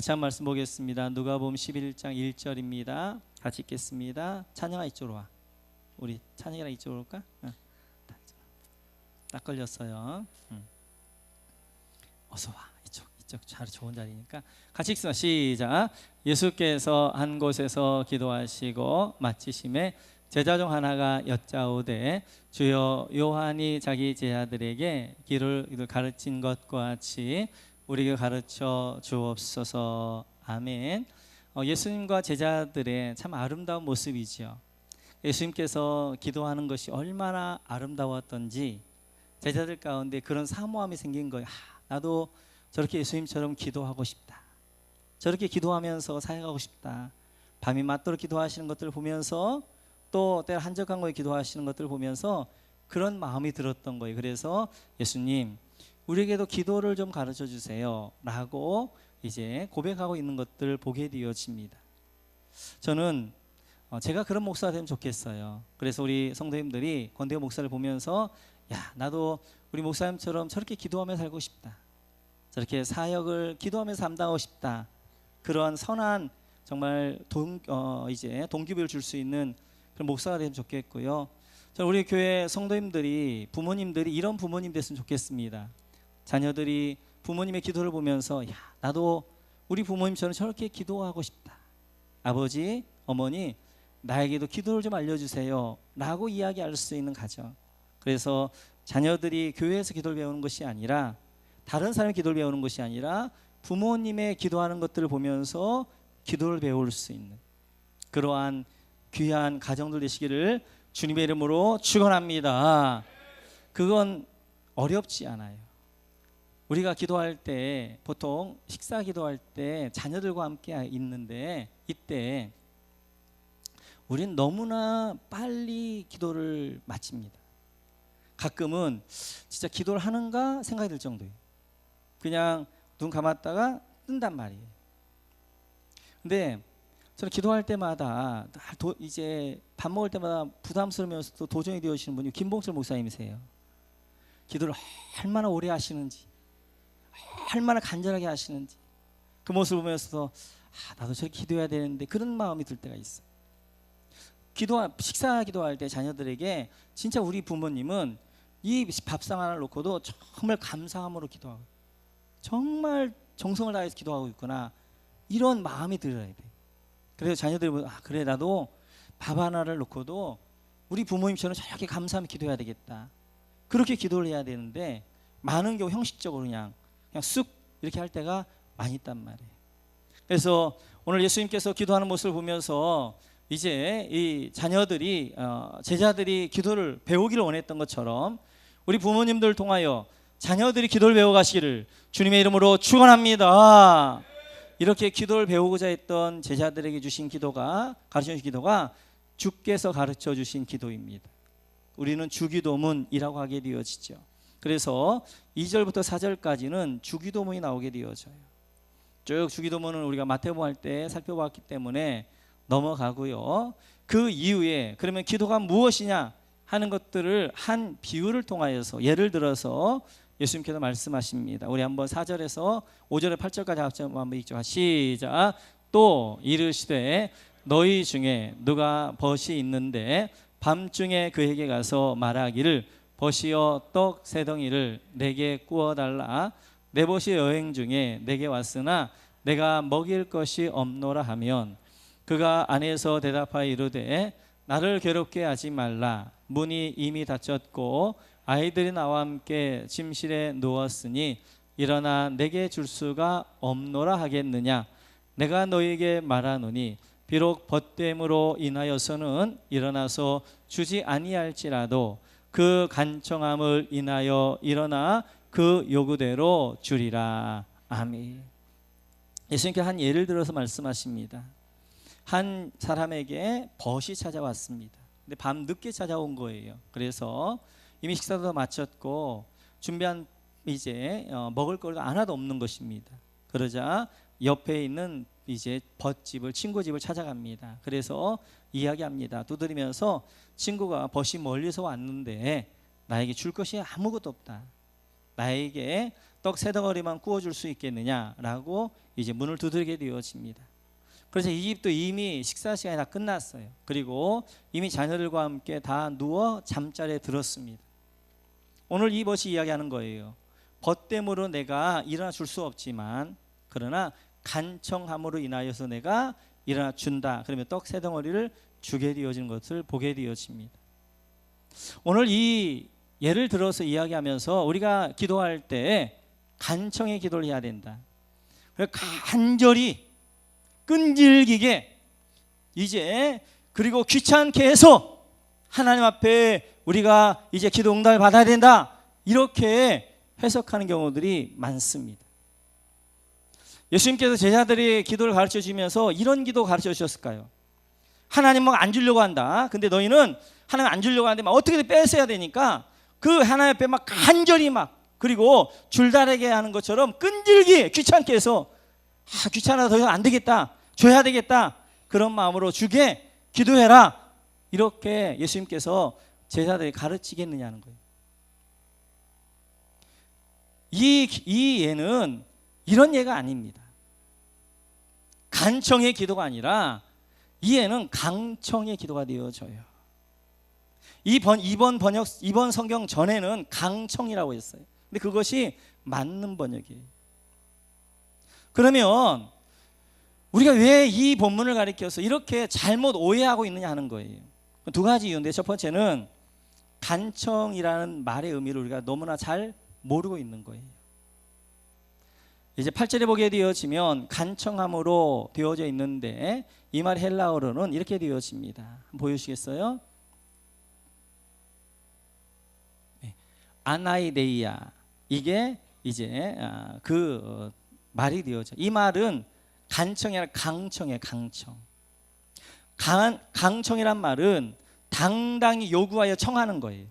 같이 한 말씀 보겠습니다. 누가복음 11장 1절입니다. 같이 읽겠습니다. 찬영아 이쪽으로 와. 우리 찬영이랑 이쪽으로 올까? 딱 걸렸어요. 어서 와. 이쪽 자리 좋은 자리니까 같이 읽습니다. 시작. 예수께서 한 곳에서 기도하시고 마치심에 제자 중 하나가 여짜오되 주여 요한이 자기 제자들에게 길을 가르친 것과 같이 우리에게 가르쳐 주옵소서. 아멘. 예수님과 제자들의 참 아름다운 모습이죠. 예수님께서 기도하는 것이 얼마나 아름다웠던지 제자들 가운데 그런 사모함이 생긴 거예요. 나도 저렇게 예수님처럼 기도하고 싶다. 저렇게 기도하면서 사역하고 싶다. 밤이 맞도록 기도하시는 것들을 보면서 또 때로 한적한 거에 기도하시는 것들을 보면서 그런 마음이 들었던 거예요. 그래서 예수님 우리에게도 기도를 좀 가르쳐 주세요 라고 이제 고백하고 있는 것들을 보게 되어집니다. 저는 제가 그런 목사가 되면 좋겠어요. 그래서 우리 성도님들이 권대호 목사를 보면서 나도 우리 목사님처럼 저렇게 기도하며 살고 싶다. 저렇게 사역을 기도하면서 감당하고 싶다. 그러한 선한 정말 이제 동기부여를 줄 수 있는 그런 목사가 되면 좋겠고요. 저는 우리 교회 성도님들이 부모님들이 이런 부모님 됐으면 좋겠습니다. 자녀들이 부모님의 기도를 보면서 나도 우리 부모님처럼 저렇게 기도하고 싶다. 아버지, 어머니 나에게도 기도를 좀 알려주세요 라고 이야기할 수 있는 가정. 그래서 자녀들이 교회에서 기도를 배우는 것이 아니라 다른 사람의 기도를 배우는 것이 아니라 부모님의 기도하는 것들을 보면서 기도를 배울 수 있는 그러한 귀한 가정들 되시기를 주님의 이름으로 축원합니다. 그건 어렵지 않아요. 우리가 기도할 때 보통 식사 기도할 때 자녀들과 함께 있는데 이때 우린 너무나 빨리 기도를 마칩니다. 가끔은 진짜 기도를 하는가 생각이 들 정도예요. 그냥 눈 감았다가 뜬단 말이에요. 근데 저는 기도할 때마다 이제 밥 먹을 때마다 부담스러우면서도 도전이 되어지는 분이 김봉철 목사님이세요. 기도를 얼마나 오래 하시는지, 얼마나 간절하게 하시는지 그 모습을 보면서도 나도 저렇게 기도해야 되는데 그런 마음이 들 때가 있어요. 식사 기도할 때 자녀들에게 진짜 우리 부모님은 이 밥상 하나를 놓고도 정말 감사함으로 기도하고 정말 정성을 다해서 기도하고 있구나 이런 마음이 들어야 돼. 그래서 자녀들이 그래 나도 밥 하나를 놓고도 우리 부모님처럼 저렇게 감사하며 기도해야 되겠다. 그렇게 기도를 해야 되는데 많은 경우 형식적으로 그냥 쑥 이렇게 할 때가 많이 있단 말이에요. 그래서 오늘 예수님께서 기도하는 모습을 보면서 이제 이 자녀들이 제자들이 기도를 배우기를 원했던 것처럼 우리 부모님들 통하여 자녀들이 기도를 배워가시기를 주님의 이름으로 축원합니다. 이렇게 기도를 배우고자 했던 제자들에게 주신 기도가 가르쳐 주신 기도가 주께서 가르쳐 주신 기도입니다. 우리는 주기도문이라고 하게 되어지죠. 그래서 2절부터 4절까지는 주기도문이 나오게 되어져요. 쭉 주기도문은 우리가 마태복음 할 때 살펴봤기 때문에 넘어가고요. 그 이후에 그러면 기도가 무엇이냐 하는 것들을 한 비유를 통하여서 예를 들어서 예수님께서 말씀하십니다. 우리 한번 4절에서 5절에 8절까지 합쳐 한번 읽죠. 시작. 또 이르시되 너희 중에 누가 벗이 있는데 밤중에 그에게 가서 말하기를 벗이여 떡 세 덩이를 내게 구워달라. 내 벗이 여행 중에 내게 왔으나 내가 먹일 것이 없노라 하면 그가 안에서 대답하여 이르되 나를 괴롭게 하지 말라. 문이 이미 닫혔고 아이들이 나와 함께 침실에 누웠으니 일어나 내게 줄 수가 없노라 하겠느냐. 내가 너에게 말하노니 비록 벗됨으로 인하여서는 일어나서 주지 아니할지라도 그 간청함을 인하여 일어나 그 요구대로 주리라. 아멘. 예수님께서 한 예를 들어서 말씀하십니다. 한 사람에게 벗이 찾아왔습니다. 근데 밤 늦게 찾아온 거예요. 그래서 이미 식사도 마쳤고 준비한 이제 먹을 거리가 하나도 없는 것입니다. 그러자 옆에 있는 이제 벗집을 친구 집을 찾아갑니다. 그래서 이야기합니다. 두드리면서 친구가 벗이 멀리서 왔는데 나에게 줄 것이 아무것도 없다. 나에게 떡 세 덩어리만 구워줄 수 있겠느냐라고 이제 문을 두드리게 되어집니다. 그래서 이 집도 이미 식사 시간이 다 끝났어요. 그리고 이미 자녀들과 함께 다 누워 잠자리에 들었습니다. 오늘 이 벗이 이야기하는 거예요. 벗됨으로 내가 일어나 줄 수 없지만 그러나 간청함으로 인하여서 내가 일어나 준다. 그러면 떡 세 덩어리를 주게 되어지는 것을 보게 되어집니다. 오늘 이 예를 들어서 이야기하면서 우리가 기도할 때 간청의 기도를 해야 된다. 간절히 끈질기게 이제 그리고 귀찮게 해서 하나님 앞에 우리가 이제 기도 응답을 받아야 된다. 이렇게 해석하는 경우들이 많습니다. 예수님께서 제자들이 기도를 가르쳐 주면서 이런 기도 가르쳐 주셨을까요? 하나님 막 안 주려고 한다. 근데 너희는 하나님 안 주려고 하는데 막 어떻게든 뺏어야 되니까 그 하나님 앞에 막 간절히 막 그리고 줄다리게 하는 것처럼 끈질기 귀찮게 해서 귀찮아서 더 이상 안 되겠다. 줘야 되겠다. 그런 마음으로 주게 기도해라. 이렇게 예수님께서 제자들이 가르치겠느냐는 거예요. 이 예는 이런 예가 아닙니다. 간청의 기도가 아니라 이 예는 강청의 기도가 되어져요. 이번 성경 전에는 강청이라고 했어요. 근데 그것이 맞는 번역이에요. 그러면 우리가 왜 이 본문을 가리켜서 이렇게 잘못 오해하고 있느냐 하는 거예요. 두 가지 이유인데 첫 번째는 간청이라는 말의 의미를 우리가 너무나 잘 모르고 있는 거예요. 이제 8절에 보게 되어지면 간청함으로 되어져 있는데 이 말 헬라어로는 이렇게 되어집니다. 한번 보여주시겠어요? 네. 아나이데이아 이게 이제 그 말이 되어져. 이 말은 간청이 아니라 강청이에요. 강청. 강청이란 말은 당당히 요구하여 청하는 거예요.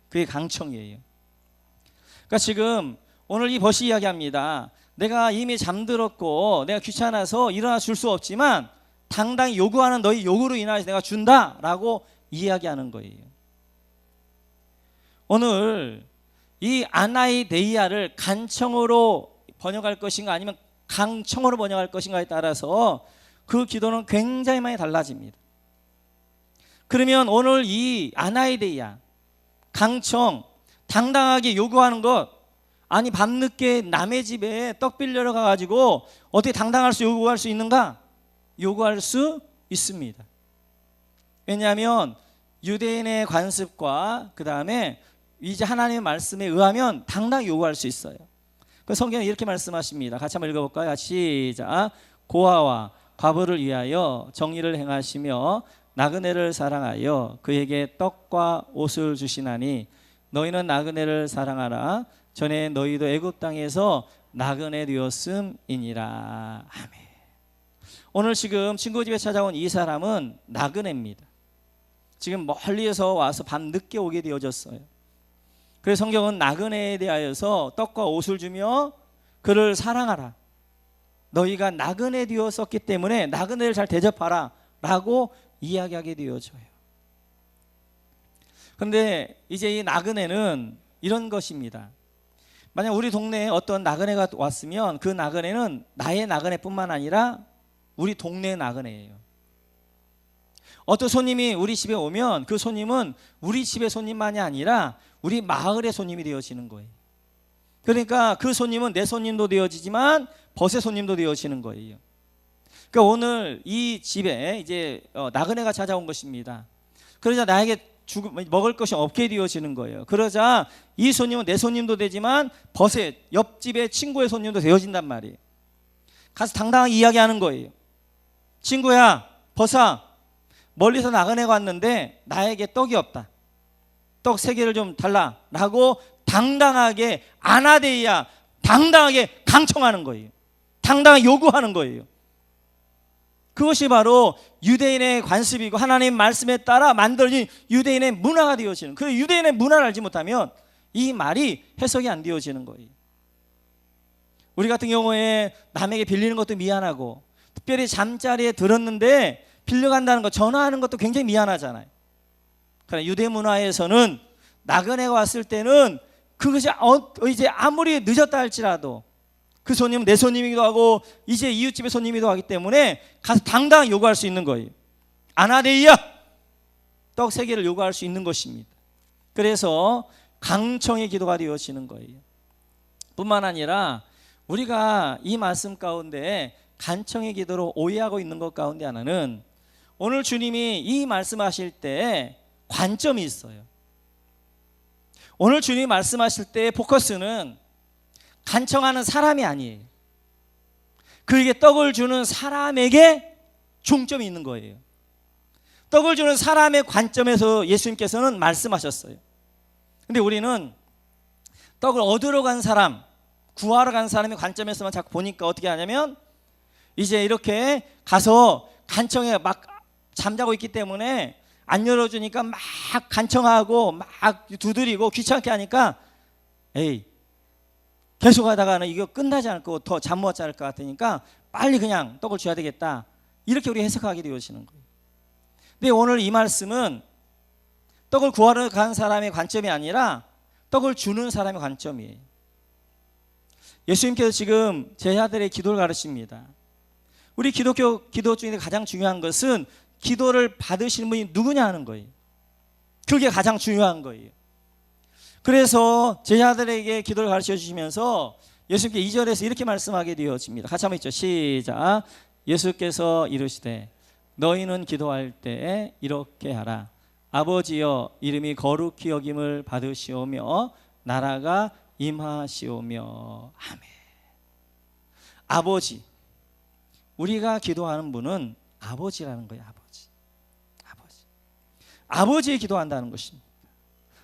그게 강청이에요. 그러니까 지금 오늘 이 벗이 이야기합니다. 내가 이미 잠들었고 내가 귀찮아서 일어나 줄 수 없지만 당당히 요구하는 너희 요구로 인하여서 내가 준다라고 이야기하는 거예요. 오늘 이 아나이데이아를 간청으로 번역할 것인가 아니면 강청으로 번역할 것인가에 따라서 그 기도는 굉장히 많이 달라집니다. 그러면 오늘 이 아나이데이아 강청 당당하게 요구하는 것 아니 밤늦게 남의 집에 떡 빌려러 가가지고 어떻게 당당할 수 요구할 수 있는가? 요구할 수 있습니다. 왜냐하면 유대인의 관습과 그 다음에 이제 하나님의 말씀에 의하면 당당히 요구할 수 있어요. 그 성경에 이렇게 말씀하십니다. 같이 한번 읽어볼까요? 시작. 고아와 과부를 위하여 정의를 행하시며 나그네를 사랑하여 그에게 떡과 옷을 주시나니 너희는 나그네를 사랑하라. 전에 너희도 애굽 땅에서 나그네 되었음이니라. 아멘. 오늘 지금 친구 집에 찾아온 이 사람은 나그네입니다. 지금 멀리에서 와서 밤 늦게 오게 되어졌어요. 그래서 성경은 나그네에 대하여서 떡과 옷을 주며 그를 사랑하라. 너희가 나그네 되었었기 때문에 나그네를 잘 대접하라 라고 이야기하게 되어져요. 그런데 이제 이 나그네는 이런 것입니다. 만약 우리 동네에 어떤 나그네가 왔으면 그 나그네는 나의 나그네뿐만 아니라 우리 동네의 나그네예요. 어떤 손님이 우리 집에 오면 그 손님은 우리 집의 손님만이 아니라 우리 마을의 손님이 되어지는 거예요. 그러니까 그 손님은 내 손님도 되어지지만 벗의 손님도 되어지는 거예요. 그러니까 오늘 이 집에 이제 나그네가 찾아온 것입니다. 그러자 나에게 먹을 것이 없게 되어지는 거예요. 그러자 이 손님은 내 손님도 되지만 벗의 옆집의 친구의 손님도 되어진단 말이에요. 가서 당당하게 이야기하는 거예요. 친구야, 벗아, 멀리서 나그네가 왔는데 나에게 떡이 없다. 떡 3개를 좀 달라 라고 당당하게 아나데이아 당당하게 강청하는 거예요. 당당하게 요구하는 거예요. 그것이 바로 유대인의 관습이고 하나님 말씀에 따라 만들어진 유대인의 문화가 되어지는, 그 유대인의 문화를 알지 못하면 이 말이 해석이 안 되어지는 거예요. 우리 같은 경우에 남에게 빌리는 것도 미안하고 특별히 잠자리에 들었는데 빌려간다는 거 전화하는 것도 굉장히 미안하잖아요. 그러나 유대 문화에서는 나그네가 왔을 때는 그것이 이제 아무리 늦었다 할지라도 그 손님은 내 손님이기도 하고 이제 이웃집의 손님이기도 하기 때문에 가서 당당히 요구할 수 있는 거예요. 아나데이야, 떡 3개를 요구할 수 있는 것입니다. 그래서 강청의 기도가 되어지는 거예요. 뿐만 아니라 우리가 이 말씀 가운데 간청의 기도로 오해하고 있는 것 가운데 하나는 오늘 주님이 이 말씀하실 때 관점이 있어요. 오늘 주님이 말씀하실 때 포커스는 간청하는 사람이 아니에요. 그에게 떡을 주는 사람에게 중점이 있는 거예요. 떡을 주는 사람의 관점에서 예수님께서는 말씀하셨어요. 근데 우리는 떡을 얻으러 간 사람, 구하러 간 사람의 관점에서만 자꾸 보니까 어떻게 하냐면 이제 이렇게 가서 간청에 막 잠자고 있기 때문에 안 열어주니까 막 간청하고 막 두드리고 귀찮게 하니까 에이, 계속 하다가는 이거 끝나지 않을 거고 더 잠 못 잘 것 같으니까 빨리 그냥 떡을 줘야 되겠다, 이렇게 우리 해석하게 되어지는 거예요. 근데 오늘 이 말씀은 떡을 구하러 간 사람의 관점이 아니라 떡을 주는 사람의 관점이에요. 예수님께서 지금 제자들의 기도를 가르칩니다. 우리 기독교 기도 중에 가장 중요한 것은 기도를 받으시는 분이 누구냐 하는 거예요. 그게 가장 중요한 거예요. 그래서 제자들에게 기도를 가르쳐 주시면서 예수님께 2절에서 이렇게 말씀하게 되어집니다. 같이 한번 읽죠. 시작. 예수께서 이르시되 너희는 기도할 때에 이렇게 하라. 아버지여, 이름이 거룩히 여김을 받으시오며 나라가 임하시오며. 아멘. 아버지, 우리가 기도하는 분은 아버지라는 거예요. 아버지의 기도한다는 것입니다.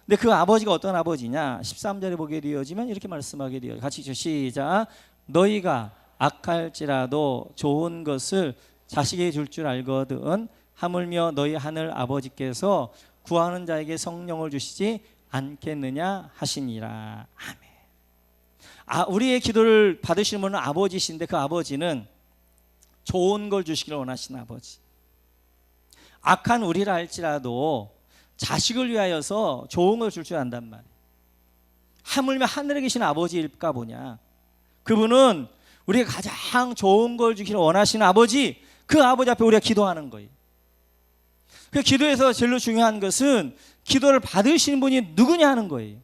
근데 그 아버지가 어떤 아버지냐? 13절에 보게 되어지면 이렇게 말씀하게 되어요. 같이 읽죠. 시작. 너희가 악할지라도 좋은 것을 자식에게 줄 줄 알거든 하물며 너희 하늘 아버지께서 구하는 자에게 성령을 주시지 않겠느냐 하시니라. 아멘. 우리의 기도를 받으시는 분은 아버지신데 그 아버지는 좋은 걸 주시기를 원하시는 아버지. 악한 우리라 할지라도 자식을 위하여서 좋은 걸 줄 줄 안단 말이에요. 하물며 하늘에 계신 아버지일까 보냐. 그분은 우리가 가장 좋은 걸 주기를 원하시는 아버지, 그 아버지 앞에 우리가 기도하는 거예요. 그 기도에서 제일 중요한 것은 기도를 받으시는 분이 누구냐 하는 거예요.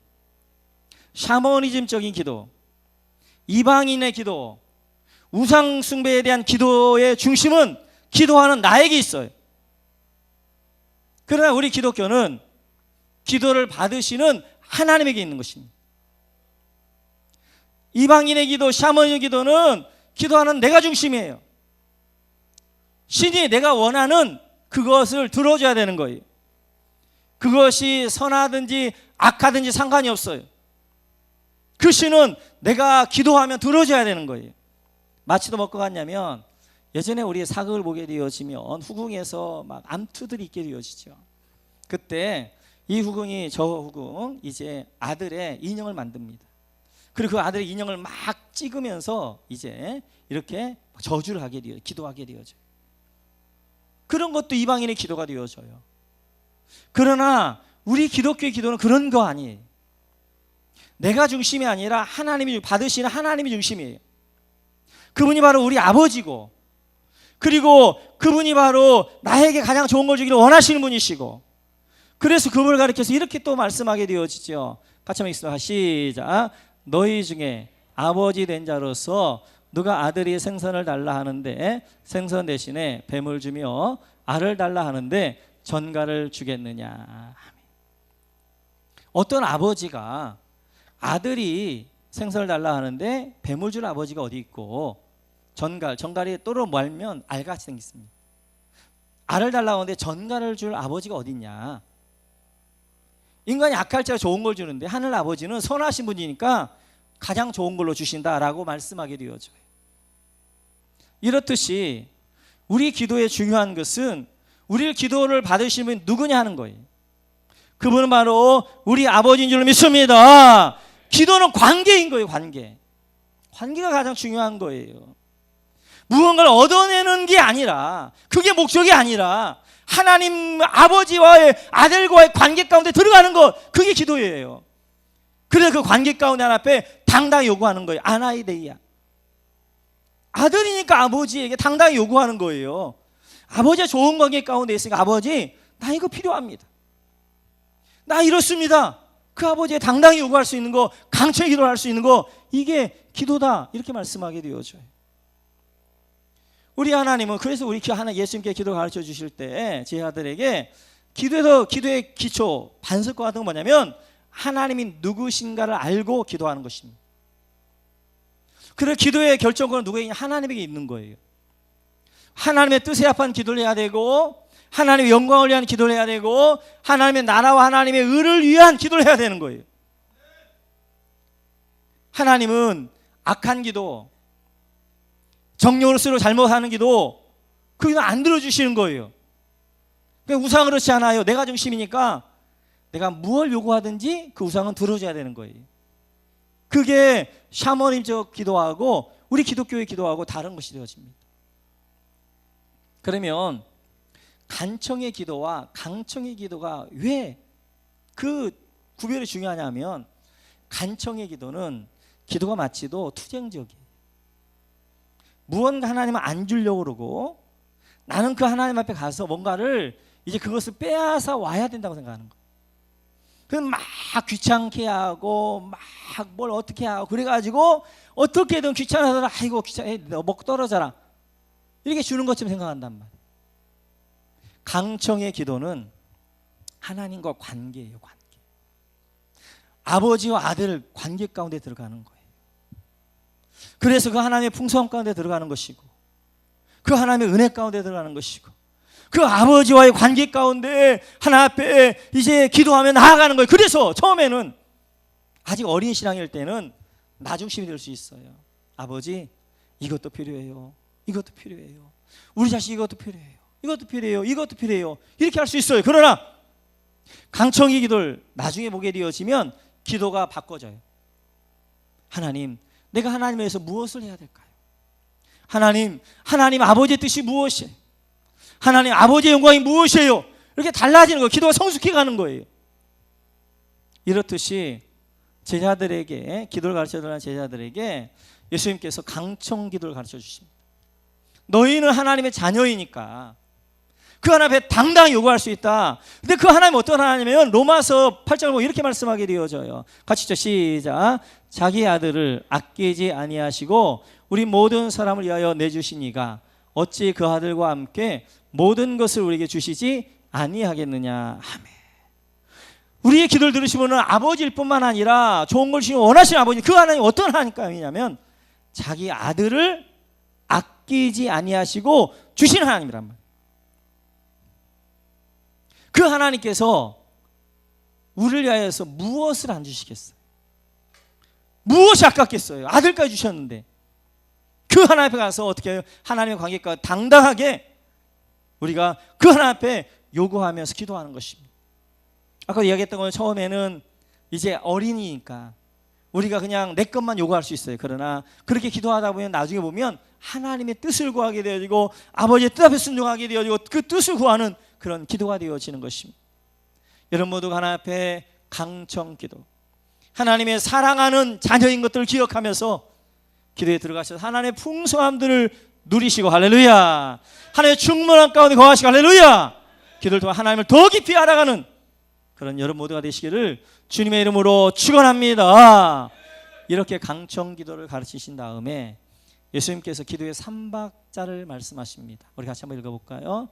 샤머니즘적인 기도, 이방인의 기도, 우상 숭배에 대한 기도의 중심은 기도하는 나에게 있어요. 그러나 우리 기독교는 기도를 받으시는 하나님에게 있는 것입니다. 이방인의 기도, 샤머니즘 기도는 기도하는 내가 중심이에요. 신이 내가 원하는 그것을 들어줘야 되는 거예요. 그것이 선하든지 악하든지 상관이 없어요. 그 신은 내가 기도하면 들어줘야 되는 거예요. 마치도 먹고 갔냐면 예전에 우리 사극을 보게 되어지면 후궁에서 막 암투들이 있게 되어지죠. 그때 이 후궁이 저 후궁 이제 아들의 인형을 만듭니다. 그리고 그 아들의 인형을 막 찍으면서 이제 이렇게 저주를 하게 되어, 기도하게 되어져요. 그런 것도 이방인의 기도가 되어져요. 그러나 우리 기독교의 기도는 그런 거 아니에요. 내가 중심이 아니라 하나님이 받으시는 하나님이 중심이에요. 그분이 바로 우리 아버지고, 그리고 그분이 바로 나에게 가장 좋은 걸 주기를 원하시는 분이시고, 그래서 그분을 가리켜서 이렇게 또 말씀하게 되어지죠. 같이 한번 읽습니다. 시작. 너희 중에 아버지 된 자로서 누가 아들이 생선을 달라 하는데 생선 대신에 뱀을 주며 알을 달라 하는데 전갈을 주겠느냐. 어떤 아버지가 아들이 생선을 달라 하는데 뱀을 줄 아버지가 어디 있고, 전갈이 또로 말면 알같이 생겼습니다. 알을 달라고 하는데 전갈을 줄 아버지가 어디 있냐. 인간이 악할지라 좋은 걸 주는데 하늘 아버지는 선하신 분이니까 가장 좋은 걸로 주신다라고 말씀하게 되어져요. 이렇듯이 우리 기도의 중요한 것은 우리를 기도를 받으시는 분이 누구냐 하는 거예요. 그분은 바로 우리 아버지인 줄 믿습니다. 기도는 관계인 거예요. 관계가 가장 중요한 거예요. 무언가를 얻어내는 게 아니라, 그게 목적이 아니라 하나님 아버지와의 아들과의 관계 가운데 들어가는 것, 그게 기도예요. 그래서 그 관계 가운데 하나님 앞에 당당히 요구하는 거예요. 아나이데이야. 아들이니까 아버지에게 당당히 요구하는 거예요. 아버지가 좋은 관계 가운데 있으니까 아버지, 나 이거 필요합니다. 나 이렇습니다. 그 아버지에 당당히 요구할 수 있는 거, 강청히 기도할 수 있는 거, 이게 기도다. 이렇게 말씀하게 되어져요. 우리 하나님은 그래서 우리 예수님께 기도 가르쳐 주실 때 제 아들에게 기도의 기초, 반석과 같은 건 뭐냐면 하나님이 누구신가를 알고 기도하는 것입니다. 그래서 기도의 결정권은 누구에게? 하나님에게 있는 거예요. 하나님의 뜻에 합한 기도를 해야 되고, 하나님의 영광을 위한 기도를 해야 되고, 하나님의 나라와 하나님의 의를 위한 기도를 해야 되는 거예요. 하나님은 악한 기도, 정욕을 쓰러 잘못하는 기도, 그 기도 안 들어주시는 거예요. 우상은 그렇지 않아요. 내가 중심이니까 내가 무엇을 요구하든지 그 우상은 들어줘야 되는 거예요. 그게 샤머니즘적 기도하고 우리 기독교의 기도하고 다른 것이 되어집니다. 그러면 간청의 기도와 강청의 기도가 왜 그 구별이 중요하냐면, 간청의 기도는 기도가 마치도 투쟁적이에요. 무언가 하나님은 안 주려고 그러고 나는 그 하나님 앞에 가서 뭔가를 이제 그것을 빼앗아 와야 된다고 생각하는 거예요. 그럼 막 귀찮게 하고 막 뭘 어떻게 하고 그래가지고 어떻게든 귀찮아서 아이고 귀찮아, 너 먹고 떨어져라, 이렇게 주는 것처럼 생각한단 말이에요. 강청의 기도는 하나님과 관계예요. 관계. 아버지와 아들 관계 가운데 들어가는 거예요. 그래서 그 하나님의 풍성함 가운데 들어가는 것이고, 그 하나님의 은혜 가운데 들어가는 것이고, 그 아버지와의 관계 가운데 하나 앞에 이제 기도하며 나아가는 거예요. 그래서 처음에는 아직 어린 신앙일 때는 나중심이 될 수 있어요. 아버지, 이것도 필요해요. 이것도 필요해요. 우리 자식 이것도 필요해요. 이것도 필요해요. 이것도 필요해요. 이렇게 할 수 있어요. 그러나 강청의 기도를 나중에 보게 되어지면 기도가 바꿔져요. 하나님, 내가 하나님에 의해서 무엇을 해야 될까요? 하나님 아버지의 뜻이 무엇이에요? 하나님 아버지의 영광이 무엇이에요? 이렇게 달라지는 거예요. 기도가 성숙해 가는 거예요. 이렇듯이 제자들에게, 기도를 가르쳐주는 제자들에게 예수님께서 강청 기도를 가르쳐 주십니다. 너희는 하나님의 자녀이니까 그 하나님 앞에 당당히 요구할 수 있다. 근데 그 하나님은 어떤 하나님이면 로마서 8장을 보면 이렇게 말씀하게 되어져요. 같이 시작. 자기 아들을 아끼지 아니하시고 우리 모든 사람을 위하여 내주신 이가 어찌 그 아들과 함께 모든 것을 우리에게 주시지 아니하겠느냐. 아멘. 우리의 기도를 들으시면 아버지일 뿐만 아니라 좋은 걸 주시면 원하시는 아버지, 그 하나님 어떤 하나님이냐면 자기 아들을 아끼지 아니하시고 주시는 하나님이란 말이에요. 그 하나님께서 우리를 위하여서 무엇을 안 주시겠어요? 무엇이 아깝겠어요? 아들까지 주셨는데 그 하나님 앞에 가서 어떻게 해요? 하나님의 관계가 당당하게 우리가 그 하나님 앞에 요구하면서 기도하는 것입니다. 아까 이야기했던 건 처음에는 이제 어린이니까 우리가 그냥 내 것만 요구할 수 있어요. 그러나 그렇게 기도하다 보면 나중에 보면 하나님의 뜻을 구하게 되어지고 아버지의 뜻 앞에 순종하게 되어지고 그 뜻을 구하는 그런 기도가 되어지는 것입니다. 여러분 모두가 하나님 앞에 강청 기도, 하나님의 사랑하는 자녀인 것들을 기억하면서 기도에 들어가셔서 하나님의 풍성함들을 누리시고, 할렐루야, 하나님의 충만한 가운데 거하시고, 할렐루야, 기도를 통해 하나님을 더 깊이 알아가는 그런 여러분 모두가 되시기를 주님의 이름으로 축원합니다. 이렇게 강청 기도를 가르치신 다음에 예수님께서 기도의 3박자를 말씀하십니다. 우리 같이 한번 읽어볼까요?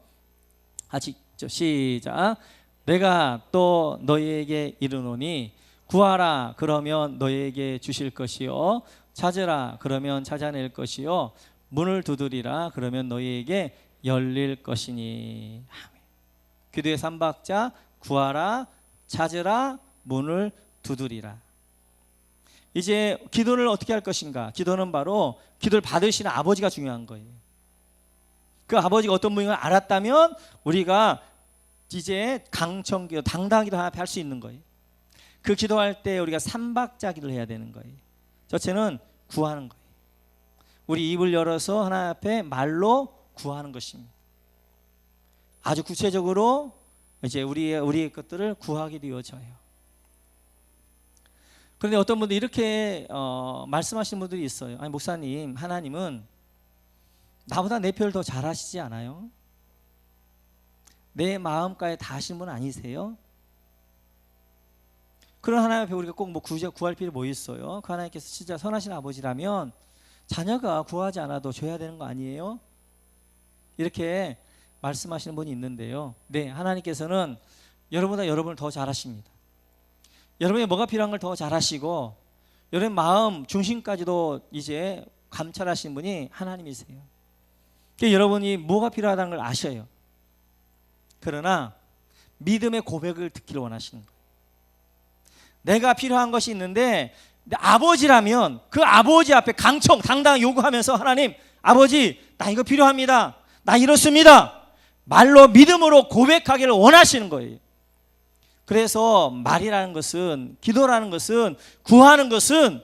같이 시작. 내가 또 너희에게 이르노니 구하라 그러면 너희에게 주실 것이요, 찾으라 그러면 찾아낼 것이요, 문을 두드리라 그러면 너희에게 열릴 것이니. 기도의 3박자, 구하라, 찾으라, 문을 두드리라. 이제 기도를 어떻게 할 것인가? 기도는 바로 기도를 받으시는 아버지가 중요한 거예요. 그 아버지가 어떤 분인가 알았다면 우리가 이제 강청기도, 당당하기도 앞에 할 수 있는 거예요. 그 기도할 때 우리가 3박자 기도를 해야 되는 거예요. 첫째는 구하는 거예요. 우리 입을 열어서 하나님 앞에 말로 구하는 것입니다. 아주 구체적으로 이제 우리의 것들을 구하게 되어져요. 그런데 어떤 분들이 이렇게 말씀하시는 분들이 있어요. 아니 목사님, 하나님은 나보다 내 표를 더 잘하시지 않아요? 내 마음까지 다 아시는 분 아니세요? 그런 하나님 앞에 우리가 꼭 뭐 구할 필요 뭐 있어요? 그 하나님께서 진짜 선하신 아버지라면 자녀가 구하지 않아도 줘야 되는 거 아니에요? 이렇게 말씀하시는 분이 있는데요. 네, 하나님께서는 여러분보다 여러분을 더 잘하십니다. 여러분이 뭐가 필요한 걸 더 잘하시고 여러분 마음 중심까지도 이제 감찰하시는 분이 하나님이세요. 그러니까 여러분이 뭐가 필요하다는 걸 아셔요. 그러나 믿음의 고백을 듣기를 원하시는 거예요. 내가 필요한 것이 있는데 아버지라면 그 아버지 앞에 강청 당당히 요구하면서 하나님, 아버지 나 이거 필요합니다. 나 이렇습니다. 말로 믿음으로 고백하기를 원하시는 거예요. 그래서 말이라는 것은, 기도라는 것은, 구하는 것은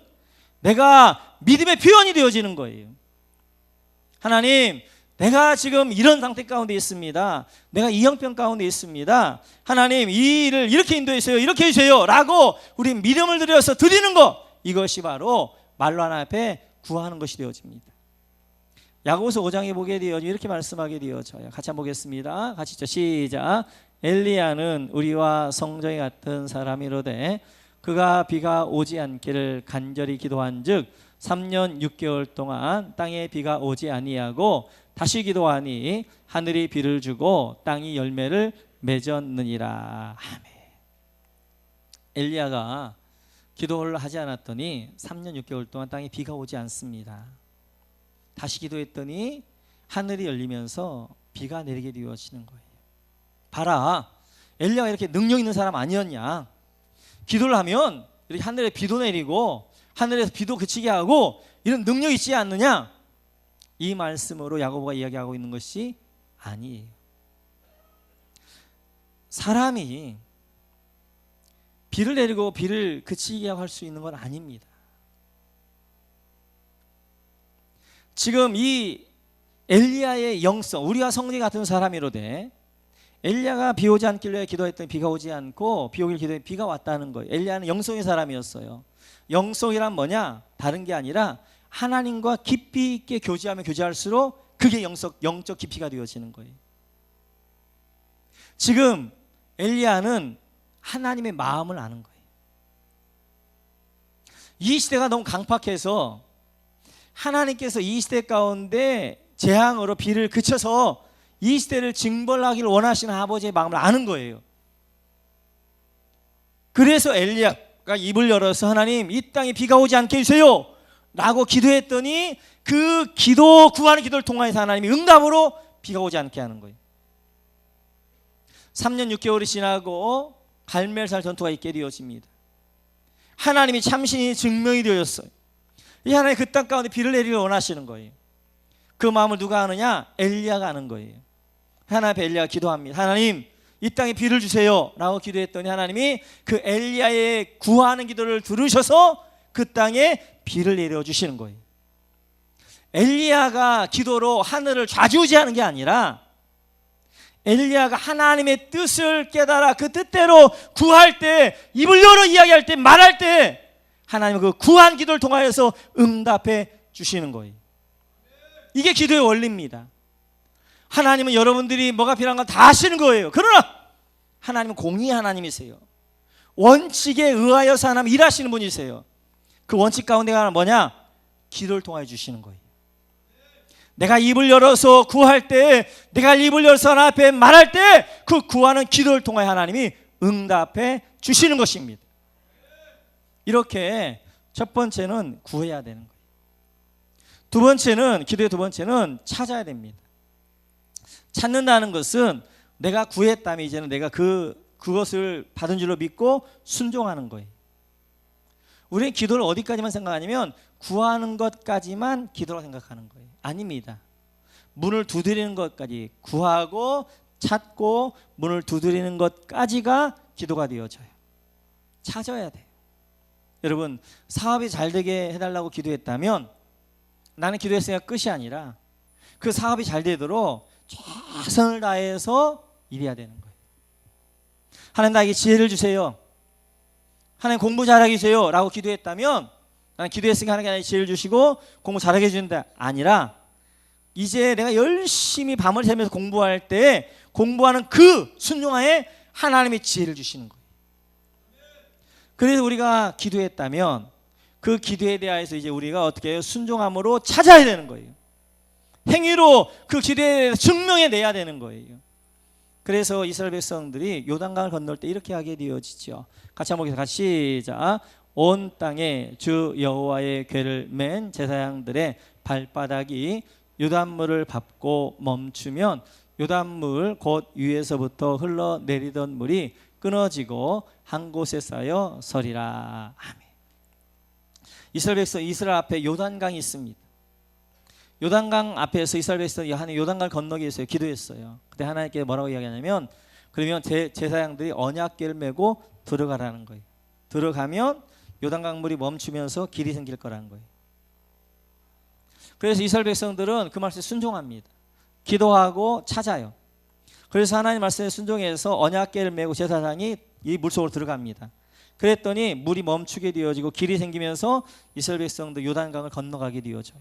내가 믿음의 표현이 되어지는 거예요. 하나님, 내가 지금 이런 상태 가운데 있습니다. 내가 이 형편 가운데 있습니다. 하나님, 이 일을 이렇게 인도해주세요. 이렇게 해주세요. 라고 우리 믿음을 들여서 드리는 것, 이것이 바로 말로 하나님 앞에 구하는 것이 되어집니다. 야고보서 5장에 보게 되어 이렇게 말씀하게 되어져요. 같이 한번 보겠습니다. 같이 시작. 엘리야는 우리와 성정이 같은 사람이로되 그가 비가 오지 않기를 간절히 기도한즉 3년 6개월 동안 땅에 비가 오지 아니하고 다시 기도하니 하늘이 비를 주고 땅이 열매를 맺었느니라. 아멘. 엘리야가 기도를 하지 않았더니 3년 6개월 동안 땅에 비가 오지 않습니다. 다시 기도했더니 하늘이 열리면서 비가 내리게 되어지는 거예요. 봐라, 엘리야가 이렇게 능력 있는 사람 아니었냐? 기도를 하면 이렇게 하늘에 비도 내리고 하늘에서 비도 그치게 하고 이런 능력이 있지 않느냐? 이 말씀으로 야고보가 이야기하고 있는 것이 아니에요. 사람이 비를 내리고 비를 그치게 할 수 있는 건 아닙니다. 지금 이 엘리야의 영성, 우리와 성리 같은 사람이로되 엘리야가 비 오지 않길래 기도했더니 비가 오지 않고 비 오길 기도했더니 비가 왔다는 거예요. 엘리야는 영성의 사람이었어요. 영성이란 뭐냐? 다른 게 아니라 하나님과 깊이 있게 교제하면 교제할수록 그게 영적 깊이가 되어지는 거예요. 지금 엘리야는 하나님의 마음을 아는 거예요. 이 시대가 너무 강팍해서 하나님께서 이 시대 가운데 재앙으로 비를 그쳐서 이 시대를 징벌하기를 원하시는 아버지의 마음을 아는 거예요. 그래서 엘리야가 입을 열어서 하나님, 이 땅에 비가 오지 않게 해주세요 라고 기도했더니 그 기도, 구하는 기도를 통해서 하나님이 응답으로 비가 오지 않게 하는 거예요. 3년 6개월이 지나고 갈멜살 전투가 있게 되어집니다. 하나님이 참신이 증명이 되어졌어요. 이 하나님 그 땅 가운데 비를 내리기를 원하시는 거예요. 그 마음을 누가 아느냐? 엘리야가 아는 거예요. 하나님 앞에 엘리야가 기도합니다. 하나님, 이 땅에 비를 주세요 라고 기도했더니 하나님이 그 엘리야의 구하는 기도를 들으셔서 그 땅에 비를 내려주시는 거예요. 엘리야가 기도로 하늘을 좌지우지하는 게 아니라 엘리야가 하나님의 뜻을 깨달아 그 뜻대로 구할 때, 입을 열어 이야기할 때, 말할 때 하나님은 그 구한 기도를 통하여서 응답해 주시는 거예요. 이게 기도의 원리입니다. 하나님은 여러분들이 뭐가 필요한 건 다 아시는 거예요. 그러나 하나님은 공의의 하나님이세요. 원칙에 의하여서 하나님 일하시는 분이세요. 그 원칙 가운데가 뭐냐? 기도를 통하여 주시는 거예요. 내가 입을 열어서 구할 때, 내가 입을 열어서 하나님 앞에 말할 때 그 구하는 기도를 통하여 하나님이 응답해 주시는 것입니다. 이렇게 첫 번째는 구해야 되는 거예요. 두 번째는, 기도의 두 번째는 찾아야 됩니다. 찾는다는 것은 내가 구했다면 이제는 내가 그것을 받은 줄로 믿고 순종하는 거예요. 우리는 기도를 어디까지만 생각하냐면 구하는 것까지만 기도라고 생각하는 거예요. 아닙니다. 문을 두드리는 것까지, 구하고 찾고 문을 두드리는 것까지가 기도가 되어져요. 찾아야 돼요. 여러분, 사업이 잘 되게 해달라고 기도했다면 나는 기도했으니까 끝이 아니라 그 사업이 잘 되도록 최선을 다해서 일해야 되는 거예요. 하나님, 나에게 지혜를 주세요. 하나님 공부 잘하게 해주세요 라고 기도했다면 나는 기도했으니까 하나님이 지혜를 주시고 공부 잘하게 해주는데 아니라 이제 내가 열심히 밤을 새면서 공부할 때 공부하는 그 순종하에 하나님이 지혜를 주시는 거예요. 그래서 우리가 기도했다면 그 기도에 대하여서 이제 우리가 어떻게 해요? 순종함으로 찾아야 되는 거예요. 행위로 그 기도에 대해서 증명해내야 되는 거예요. 그래서 이스라엘 백성들이 요단강을 건널 때 이렇게 하게 되어지죠. 같이 한번 보겠습니다. 시작. 온 땅에 주 여호와의 궤를 맨 제사장들의 발바닥이 요단물을 밟고 멈추면 요단물 곧 위에서부터 흘러내리던 물이 끊어지고 한 곳에 쌓여 서리라. 아멘. 이스라엘 백성 이스라엘 앞에 요단강이 있습니다. 요단강 앞에서 이스라엘 백성이 하나님 요단강을 건너기 위해서 기도했어요. 그때 하나님께 뭐라고 이야기하냐면 그러면 제사장들이 언약궤를 메고 들어가라는 거예요. 들어가면 요단강 물이 멈추면서 길이 생길 거라는 거예요. 그래서 이스라엘 백성들은 그 말씀에 순종합니다. 기도하고 찾아요. 그래서 하나님 말씀에 순종해서 언약궤를 메고 제사장이 이 물속으로 들어갑니다. 그랬더니 물이 멈추게 되어지고 길이 생기면서 이스라엘 백성도 요단강을 건너가게 되어져요.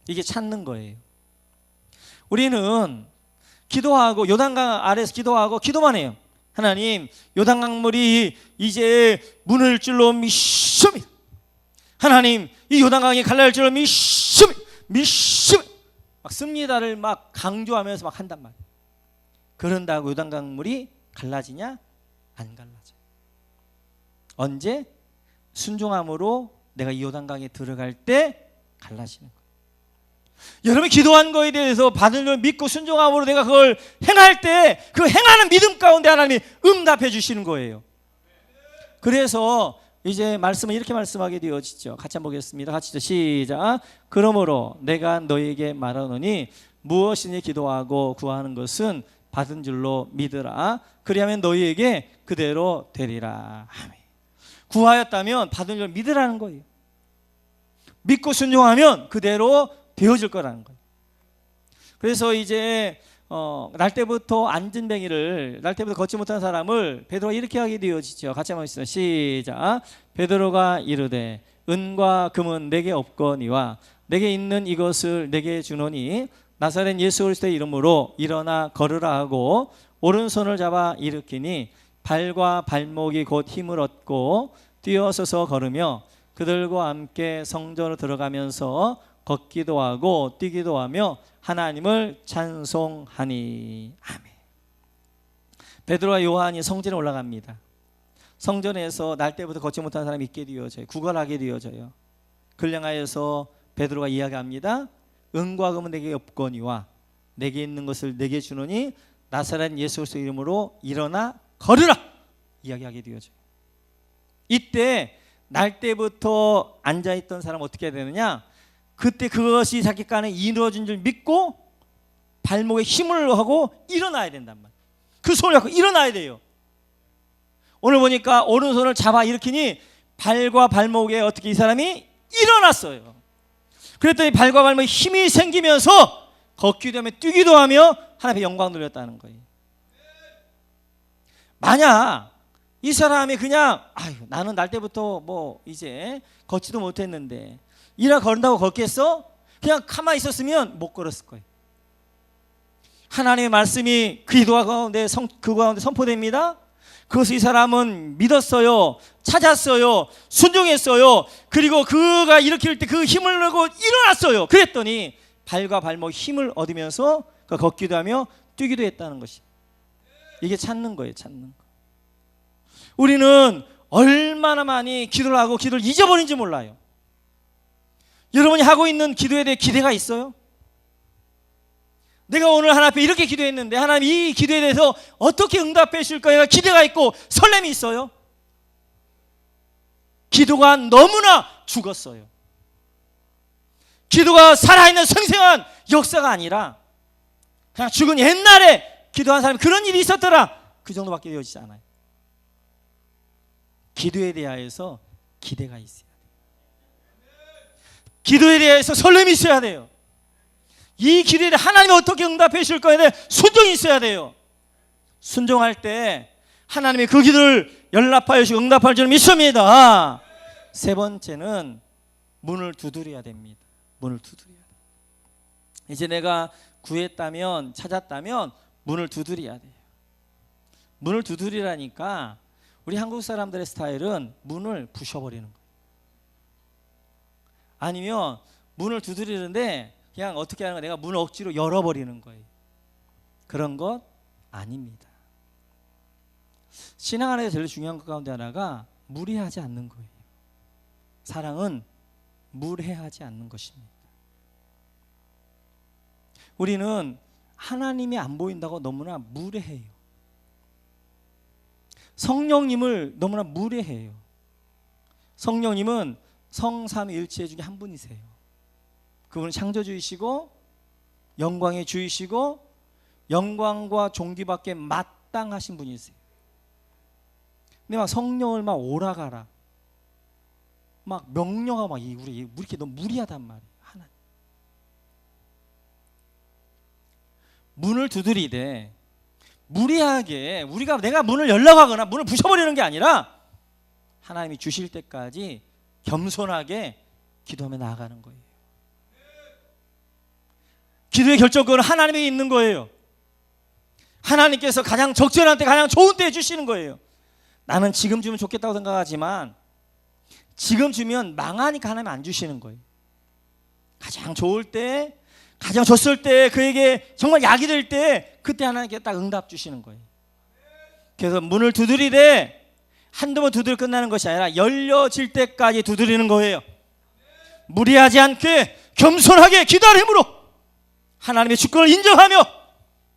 이게 찾는 거예요. 우리는 기도하고 요단강 아래에서 기도하고 기도만 해요. 하나님 요단강 물이 이제 무너질 줄로 믿습니다. 하나님 이 요단강이 갈라질 줄로 믿습니다. 막 씁니다를 막 강조하면서 막 한단 말이에요. 그런다고 요단강 물이 갈라지냐? 안 갈라져요. 언제? 순종함으로 내가 이 요단강에 들어갈 때 갈라지는 거예요. 여러분이 기도한 거에 대해서 받은 걸 믿고 순종함으로 내가 그걸 행할 때 그 행하는 믿음 가운데 하나님이 응답해 주시는 거예요. 그래서 이제 말씀은 이렇게 말씀하게 되어지죠. 같이 한번 보겠습니다. 같이 시작. 그러므로 내가 너희에게 말하노니 무엇이니 기도하고 구하는 것은 받은 줄로 믿으라. 그리하면 너희에게 그대로 되리라. 아멘. 구하였다면 받은 줄 믿으라는 거예요. 믿고 순종하면 그대로 되어질 거라는 거예요. 그래서 이제 날 때부터 안진뱅이를 날 때부터 걷지 못한 사람을 베드로가 이렇게 하게 되어지죠. 같이 한번 있어요. 시작. 베드로가 이르되 은과 금은 내게 없거니와 내게 있는 이것을 내게 주노니 나사렛 예수 그리스도의 이름으로 일어나 걸으라 하고 오른손을 잡아 일으키니 발과 발목이 곧 힘을 얻고 뛰어서서 걸으며 그들과 함께 성전으로 들어가면서 걷기도 하고 뛰기도 하며 하나님을 찬송하니. 아멘. 베드로와 요한이 성전에 올라갑니다. 성전에서 날 때부터 걷지 못한 사람이 있게 되어져요. 구걸하게 되어져요. 그를 향하여서 베드로가 이야기합니다. 은과 금은 내게 없거니와 내게 있는 것을 내게 주노니 나사렛 예수 그리스도 이름으로 일어나 걸으라 이야기하게 되어져요. 이때 날 때부터 앉아있던 사람은 어떻게 해야 되느냐? 그때 그것이 자기 간에 이루어진 줄 믿고 발목에 힘을 하고 일어나야 된단 말이에요. 그 손을 잡고 일어나야 돼요. 오늘 보니까 오른손을 잡아 일으키니 발과 발목에 어떻게 이 사람이 일어났어요. 그랬더니 발과 발목에 힘이 생기면서 걷기도 하며 뛰기도 하며 하나님의 영광을 누렸다는 거예요. 만약 이 사람이 그냥 나는 날 때부터 뭐 이제 걷지도 못했는데 이라 걸은다고 걷겠어? 그냥 가만히 있었으면 못 걸었을 거예요. 하나님의 말씀이 그 가운데 선포됩니다. 그것을 이 사람은 믿었어요. 찾았어요. 순종했어요. 그리고 그가 일으킬 때 그 힘을 내고 일어났어요. 그랬더니 발과 발목 힘을 얻으면서 걷기도 하며 뛰기도 했다는 것이. 이게 찾는 거예요. 찾는 거. 우리는 얼마나 많이 기도를 하고 기도를 잊어버린지 몰라요. 여러분이 하고 있는 기도에 대해 기대가 있어요? 내가 오늘 하나님 앞에 이렇게 기도했는데 하나님 이 기도에 대해서 어떻게 응답해 주실 거예요? 기대가 있고 설렘이 있어요? 기도가 너무나 죽었어요. 기도가 살아있는 생생한 역사가 아니라 그냥 죽은 옛날에 기도한 사람이 그런 일이 있었더라 그 정도밖에 되어지지 않아요. 기도에 대하여서 기대가 있어요. 기도에 대해서 설렘이 있어야 돼요. 이 기도에 대해 하나님이 어떻게 응답해 주실 거에 대해 순종이 있어야 돼요. 순종할 때 하나님이 그 기도를 연락하여 주시고 응답할 줄 믿습니다. 세 번째는 문을 두드려야 됩니다. 문을 두드려야 돼. 이제 내가 구했다면, 찾았다면 문을 두드려야 돼요. 문을 두드리라니까 우리 한국 사람들의 스타일은 문을 부셔버리는 거예요. 아니면 문을 두드리는데 그냥 어떻게 하는 거야? 내가 문을 억지로 열어버리는 거예요. 그런 것 아닙니다. 신앙 안에서 제일 중요한 것 가운데 하나가 무례하지 않는 거예요. 사랑은 무례하지 않는 것입니다. 우리는 하나님이 안 보인다고 너무나 무례해요. 성령님을 너무나 무례해요. 성령님은 성삼위일체 중에 한 분이세요. 그분은 창조주이시고 영광의 주이시고 영광과 존귀받기에 마땅하신 분이세요. 근데 막 성령을 막 오라가라 막 명령하고 막 우리 이렇게 너무 무리하단 말이에요. 하나님. 문을 두드리되 무리하게 내가 문을 열려고 하거나 문을 부셔버리는 게 아니라 하나님이 주실 때까지 겸손하게 기도하며 나아가는 거예요. 기도의 결정권은 하나님에게 있는 거예요. 하나님께서 가장 적절한 때 가장 좋은 때에 주시는 거예요. 나는 지금 주면 좋겠다고 생각하지만 지금 주면 망하니까 하나님 안 주시는 거예요. 가장 좋을 때, 가장 좋을 때, 그에게 정말 약이 될 때 그때 하나님께 딱 응답 주시는 거예요. 그래서 문을 두드리되 한두 번 두드려 끝나는 것이 아니라 열려질 때까지 두드리는 거예요. 무리하지 않게 겸손하게 기도하는 힘으로 하나님의 주권을 인정하며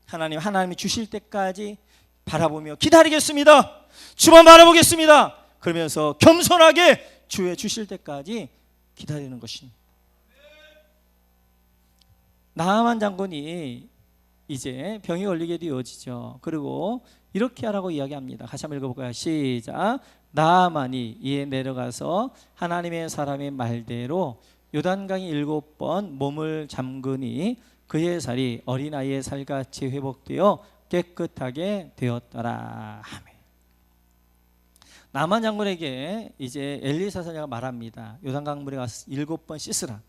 하나님이 주실 때까지 바라보며 기다리겠습니다. 주만 바라보겠습니다. 그러면서 겸손하게 주의 주실 때까지 기다리는 것입니다. 나하만 장군이 이제 병이 걸리게 되어지죠. 그리고 이렇게 하라고 이야기합니다. 같이 한번 읽어볼까요? 시작. 나하만이 이에 내려가서 하나님의 사람의 말대로 요단강에 7번 몸을 잠그니 그의 살이 어린아이의 살같이 회복되어 깨끗하게 되었더라. 아멘. 나하만 장군에게 이제 엘리사 선지자가 말합니다. 요단강물에 가서 7번 씻으라.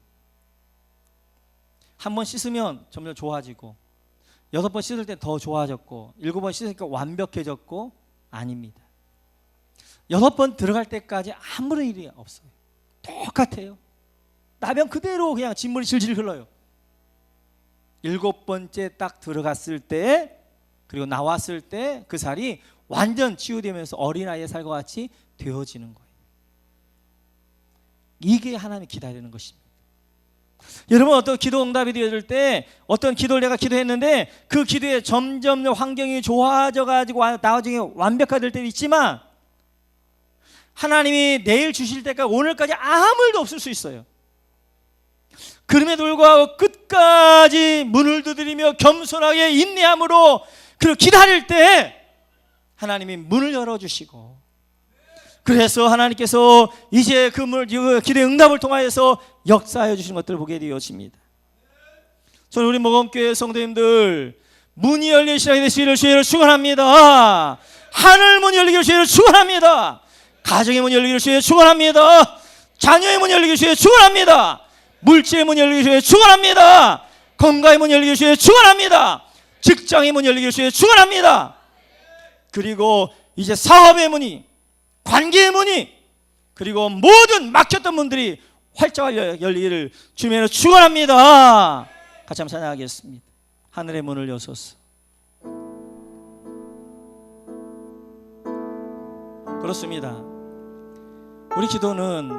한 번 씻으면 점점 좋아지고 6번 씻을 때 더 좋아졌고 7번 씻으니까 완벽해졌고 아닙니다. 6번 들어갈 때까지 아무런 일이 없어요. 똑같아요. 나면 그대로 그냥 진물이 질질 흘러요. 7번째 딱 들어갔을 때 그리고 나왔을 때 그 살이 완전 치유되면서 어린아이의 살과 같이 되어지는 거예요. 이게 하나님이 기다리는 것입니다. 여러분 어떤 기도 응답이 되어질 때 어떤 기도를 내가 기도했는데 그 기도에 점점 환경이 좋아져 가지고 나중에 완벽화될 때도 있지만 하나님이 내일 주실 때까지 오늘까지 아무 일도 없을 수 있어요. 그럼에도 불구하고 끝까지 문을 두드리며 겸손하게 인내함으로 그리고 기다릴 때 하나님이 문을 열어주시고 그래서 하나님께서 이제 그 기도의 응답을 통하여서 역사해 주시는 것들을 보게 되어집니다. 저는 우리 모범교회 성도님들 문이 열린 시간이 되시기를 주의를 축원합니다. 하늘 문이 열리기를 주의를 축원합니다. 가정의 문이 열리기를 주의를 축원합니다. 자녀의 문이 열리기를 주의를 축원합니다. 물질의 문이 열리기를 주의를 축원합니다. 건강의 문이 열리기를 주의를 축원합니다. 직장의 문이 열리기를 주의를 축원합니다. 그리고 이제 사업의 문이 관계의 문이 그리고 모든 막혔던 문들이 활짝 열리기를 주님으로 축원합니다. 같이 한번 찬양하겠습니다. 하늘의 문을 여소서. 그렇습니다. 우리 기도는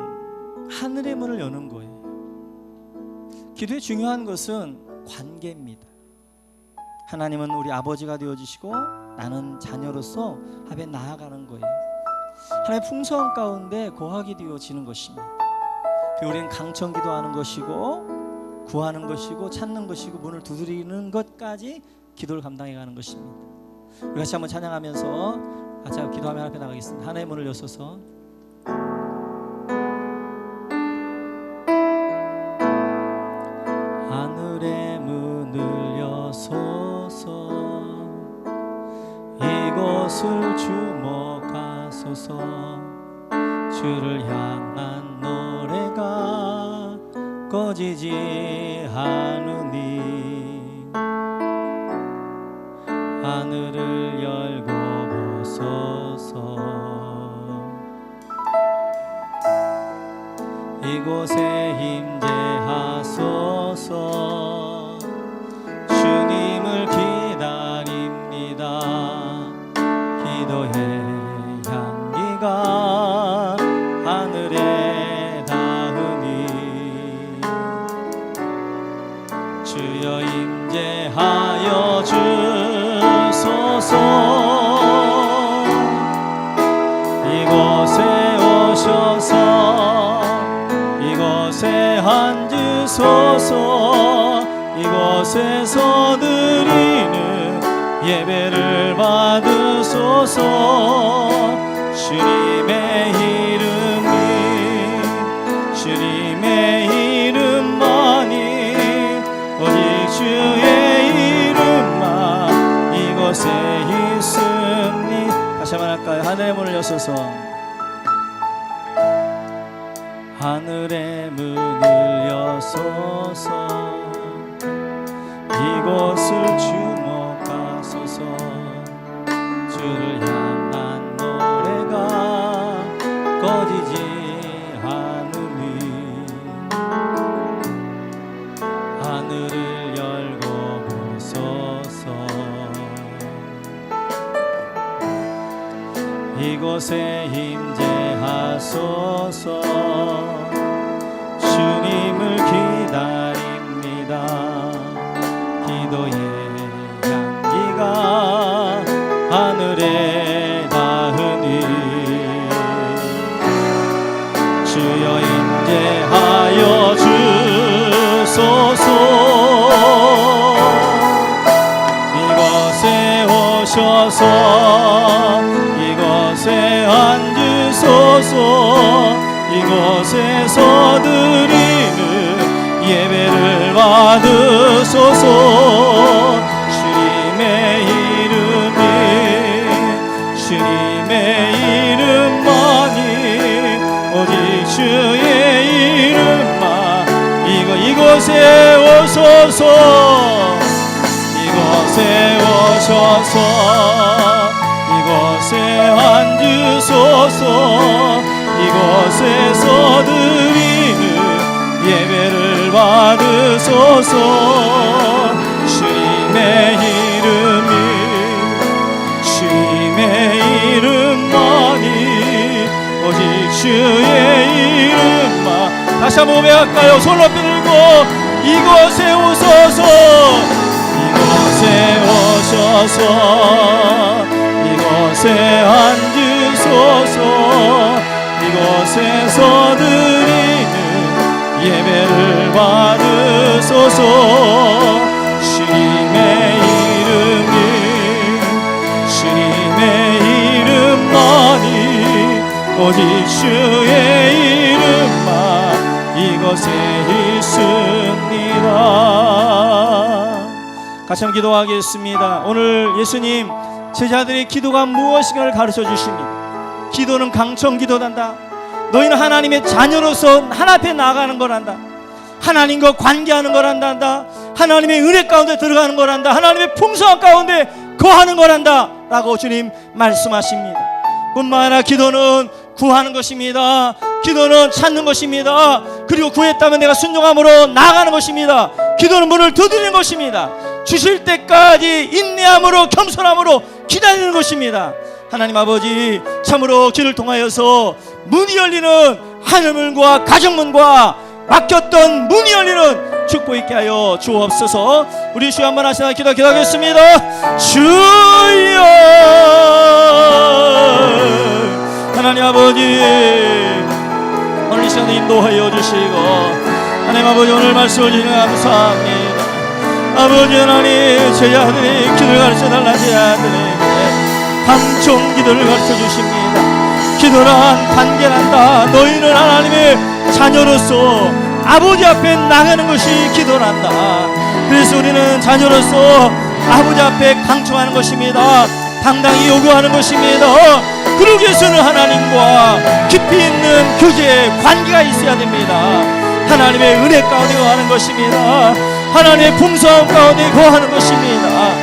하늘의 문을 여는 거예요. 기도의 중요한 것은 관계입니다. 하나님은 우리 아버지가 되어주시고 나는 자녀로서 앞에 나아가는 거예요. 하나님의 풍성한 가운데 거하게 되어지는 것입니다. 우리는 강청 기도하는 것이고 구하는 것이고 찾는 것이고 문을 두드리는 것까지 기도를 감당해 가는 것입니다. 우리 같이 한번 찬양하면서 같이 기도하며 앞에 나가겠습니다. 하나님의 문을 여소서. 하늘의 문을 여소서 이곳을 주목하소서 주소서. 주를 향한 노래가 꺼지지 않으니 하늘을 열고 보소서. 이곳에 임재하소서. 주님을 기다립니다. 기도의 향기가 하늘에 닿으니 주여 임재하여 주소서. 이곳에 오셔서 이곳에 앉으소서. 이곳에서 드리는 예배를 받으소서. 주님의 이름이 주님의 이름만이 오직 주의 이름만 이곳에 있으니. 다시 한번 할까요? 하늘의 문을 여소서. 하늘의 문을 여소서. 이곳을 주목하소서. 주를 향한 노래가 꺼지지 않으니 하늘을 열고 보소서. 이곳에 임재하소서. 주님을 기다립니다. 기도의 향기가 하늘에 닿으니 주여 임재하여 주소서. 이곳에 오셔서 이곳에 앉으소서. 이곳에서 드리는 예배를 받으소서. 주님의 이름이 주님의 이름만이 오직 주의 이름만 이곳에 오소서. 이곳에 오셔서 이곳에 앉으소서. 이곳에서 드리는 예배를 받으소서. 주님의 이름이 주님의 이름만이 오직 주의 이름만. 다시 한번 고백할까요? 손 높이 들고 이곳에 오소서. 이곳에 오셔서 이곳에 앉으소서. 이곳에서 드리는 예배를 받으소서. 주님의 이름이 주님의 이름만이 오직 주의 이름만 이곳에 있습니다. 같이 한번 기도하겠습니다. 오늘 예수님 제자들의 기도가 무엇인가를 가르쳐 주십니다. 기도는 강청 기도단다. 너희는 하나님의 자녀로서 하나님 앞에 나가는 거란다. 하나님과 관계하는 거란다. 하나님의 은혜 가운데 들어가는 거란다. 하나님의 풍성한 가운데 거하는 거란다 라고 주님 말씀하십니다. 뿐만 아니라 기도는 구하는 것입니다. 기도는 찾는 것입니다. 그리고 구했다면 내가 순종함으로 나아가는 것입니다. 기도는 문을 두드리는 것입니다. 주실 때까지 인내함으로 겸손함으로 기다리는 것입니다. 하나님 아버지, 참으로 길을 통하여서 문이 열리는 하늘문과 가정문과 막혔던 문이 열리는 축복 있게 하여 주옵소서. 우리 주여 한번 하시나 기도하겠습니다. 주여, 하나님 아버지, 오늘 이 시간에 인도하여 주시고, 하나님 아버지 오늘 말씀을 주시니 감사합니다. 아버지 하나님, 제자들이 기도를 가르쳐달라 제자들에게 강청 기도를 가르쳐 주십니다. 기도란 단계란다. 너희는 하나님의 자녀로서 아버지 앞에 나가는 것이 기도란다. 그래서 우리는 자녀로서 아버지 앞에 강청하는 것입니다. 당당히 요구하는 것입니다. 그러기 위해서는 하나님과 깊이 있는 교제 관계가 있어야 됩니다. 하나님의 은혜 가운데 거하는 것입니다. 하나님의 풍성함 가운데 거하는 것입니다.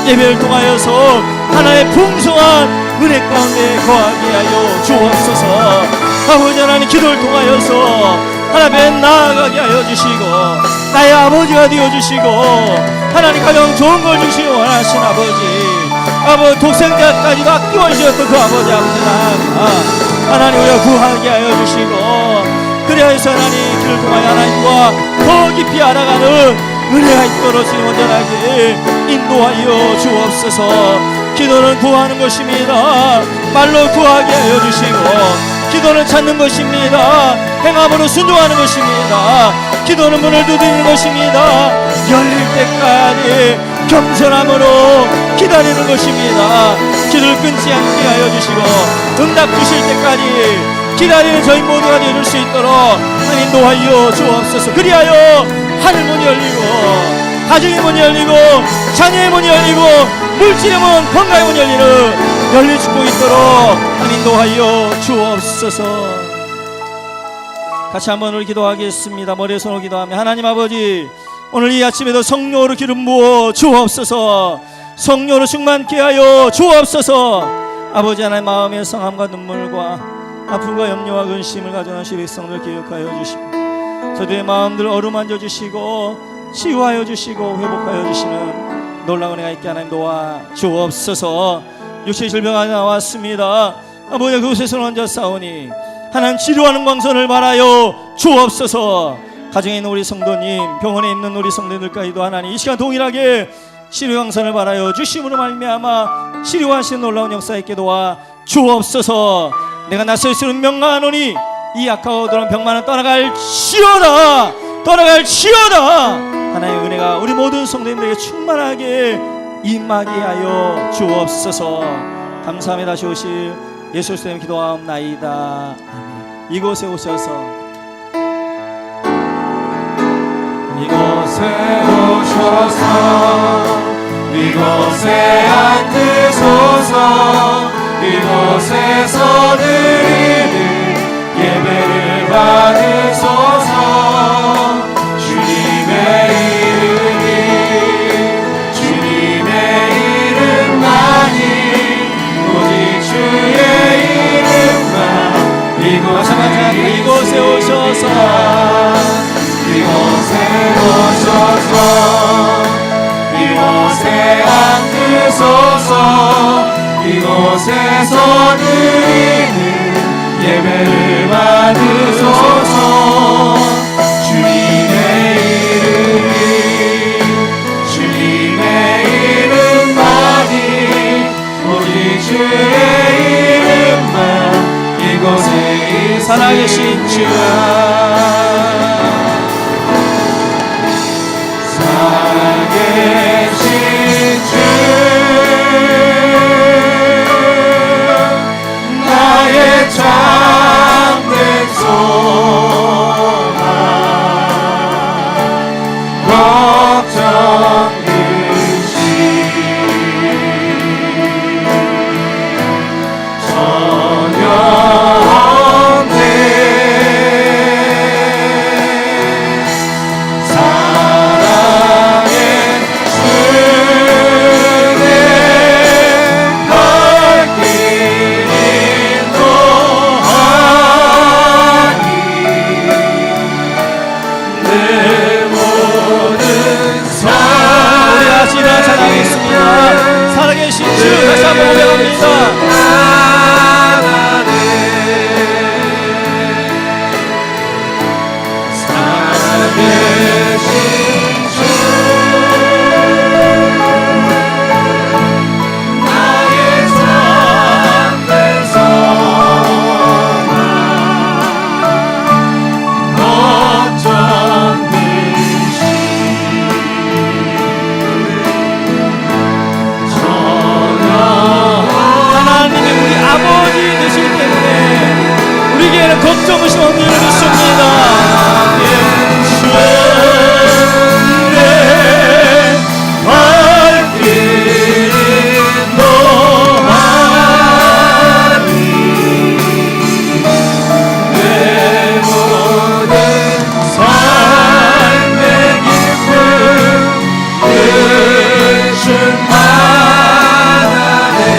예배를 통하여서 하나님의 풍성한 은혜 가운데 거하게 하여 주옵소서. 아버지 하나님, 기도를 통하여서 하나님께 나아가게 하여 주시고 나의 아버지가 되어주시고 하나님 가장 좋은 걸 주시기 원하신 아버지 독생자까지도 아끼워주셨던 그 아버지 나아가 하나님 우리가 구하게 하여 주시고, 그리하여서 하나님 길을 통하여 하나님과 더 깊이 알아가는 은혜가 있도록 주님 온전하게 인도하여 주옵소서. 기도는 구하는 것입니다. 말로 구하게 하여 주시고, 기도는 찾는 것입니다. 행함으로 순종하는 것입니다. 기도는 문을 두드리는 것입니다. 열릴 때까지 겸손함으로 기다리는 것입니다. 기도를 끊지 않게 하여 주시고 응답 주실 때까지 기다리는 저희 모두가 되어줄 수 있도록 하나님 인도하여 주옵소서. 그리하여 하늘 문이 열리고 가정의 문이 열리고 자녀의 문이 열리고 물질의 문, 건강의 문이 열릴 축복이 있도록 하나님 인도하여 주옵소서. 같이 한번 우리 기도하겠습니다. 머리에 손을 기도하며, 하나님 아버지, 오늘 이 아침에도 성령으로 기름 부어 주옵소서. 성령으로 충만케 하여 주옵소서. 아버지 하나님, 마음의 상함과 눈물과 아픔과 염려와 근심을 가져온 백성들 기억하여 주시고 저들의 마음들 어루만져 주시고 치유하여 주시고 회복하여 주시는 놀라운 은혜가 있게 하나님 도와 주옵소서. 육체의 질병이 나왔습니다. 아버지, 그곳에서 혼자 싸우니 하나님 치료하는 광선을 바라여 주옵소서. 가정에 있는 우리 성도님, 병원에 있는 우리 성도님들까지도 하나님 이 시간 동일하게 치료 광선을 바라여 주심으로 말미암아 치료하시는 놀라운 역사 있게 도와 주옵소서. 내가 나서 있으면 명하노니 이 아까워들은 병만은 떠나갈지어다. 하나님의 은혜가 우리 모든 성도님들에게 충만하게 임하게 하여 주옵소서. 감사합니다. 다시 오실 예수 그리스도의 기도하옵나이다. 아멘. 이곳에 오셔서 이곳에 앉으소서. 이곳에서 드리는 예배를 받으소서. 주님의 이름만이 오직 주의 이름만 이곳에 오셔서 이곳에 앉으소서. 이곳에서 드리는 예배를 받으소서. 주님의 이름만이 오직 주의 이름만 이곳에 살아계신 주야, 살아계신 주, 나의 참된 소망, 걱정 근심 전혀 없네.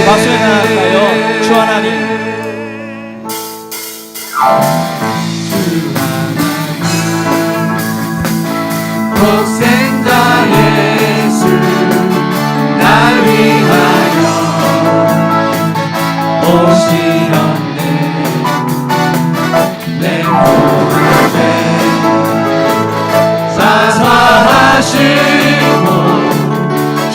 박수에 나갈까요? 주 하나님. 독생자 예수 날 위하여 오시었네. 내 모든 죄 사사하시고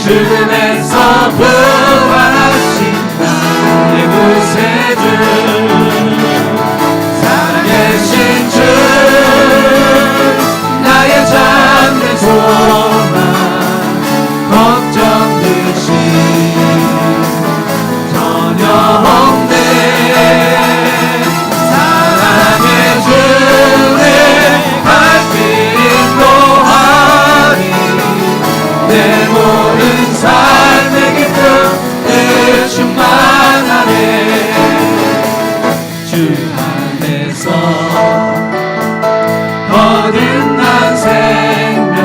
죽음에서 부활하신 나의 구세주 살아계신 주 나의 잠든 소망 걱정듯이 전혀 없네. 사랑의 주의 발길 인도하니 내 모든 삶의 기쁨을 충만하네. 주 안에서 얻은 난 생명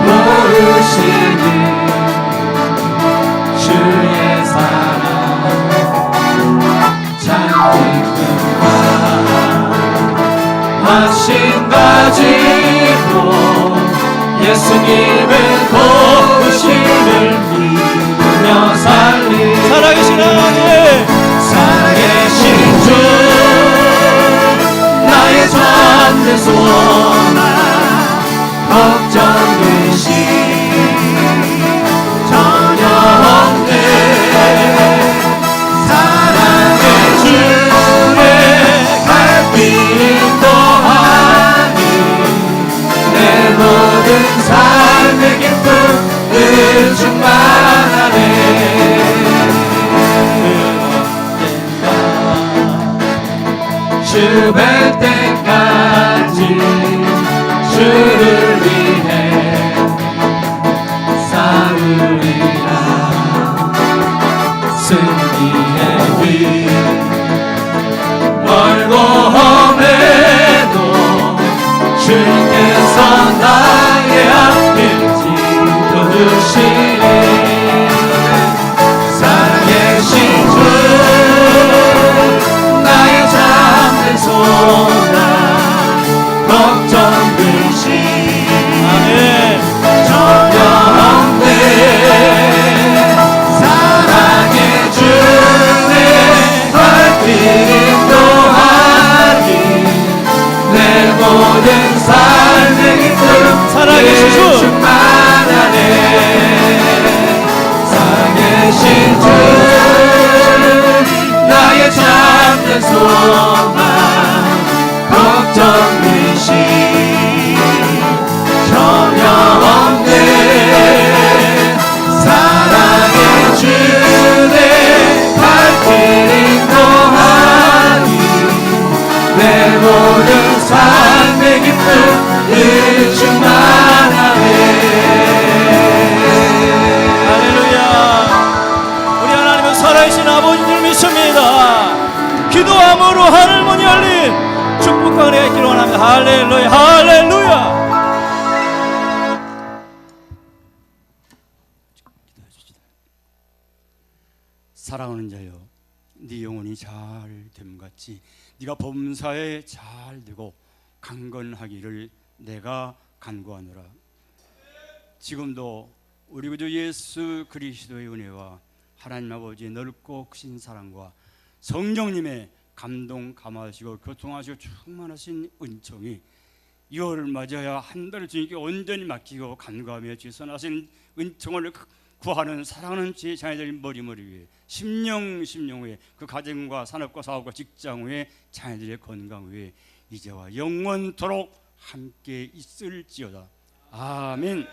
모르시는 주의 사랑 참 기쁨과 확신 가지고 예수님을 도우심을 믿으며 살리. 살아계신 하나님, 살아계신 주 나의 잠든 소망 걱정듯이 전혀 없네. 사랑의 주의 갈빛 인도하니 내 모든 삶의 기쁨을 충만하네. 주 뵐 때까지 주를 위해 싸우리라. 승리의 길 멀고 험해도 주께서 나의 앞길 지켜주시리. 살아계신 주 나의 잠든 소망 걱정듯이 아멘. 전혀 없네. 사랑의 주의 발길 인도하니 내 모든 삶의 기쁨 살아계신 주. 충만하네. 살아계신 주 나의 잠든 소망 걱정듯이 전혀 없네. 사랑의 주의 발길 인도하니 내 모든 삶의 기쁨을 충만하네. 할렐루야. 우리 하나님은 살아계신 아버지인 줄 믿습니다. 기도함으로 하늘 문이 열린 축복과 은혜가 있기를 원합니다. 할렐루야, 할렐루야. 사랑하는 자여, 네 영혼이 잘 됨같이 네가 범사에 잘 되고 강건하기를 내가 간구하노라. 지금도 우리 구주 예수 그리스도의 은혜와 하나님 아버지의 넓고 크신 사랑과 성령님의 감동 감화하시고 교통하시고 충만하신 은총이 6월을 맞이하여 한 달을 주님께 온전히 맡기고 간구하며 지선하신 은총을 구하는 사랑하는 제 자녀들 머리머리 위에 심령 위에 그 가정과 산업과 사업과 직장 위에 자녀들의 건강 위에 이제와 영원토록 함께 있을지어다. 아멘.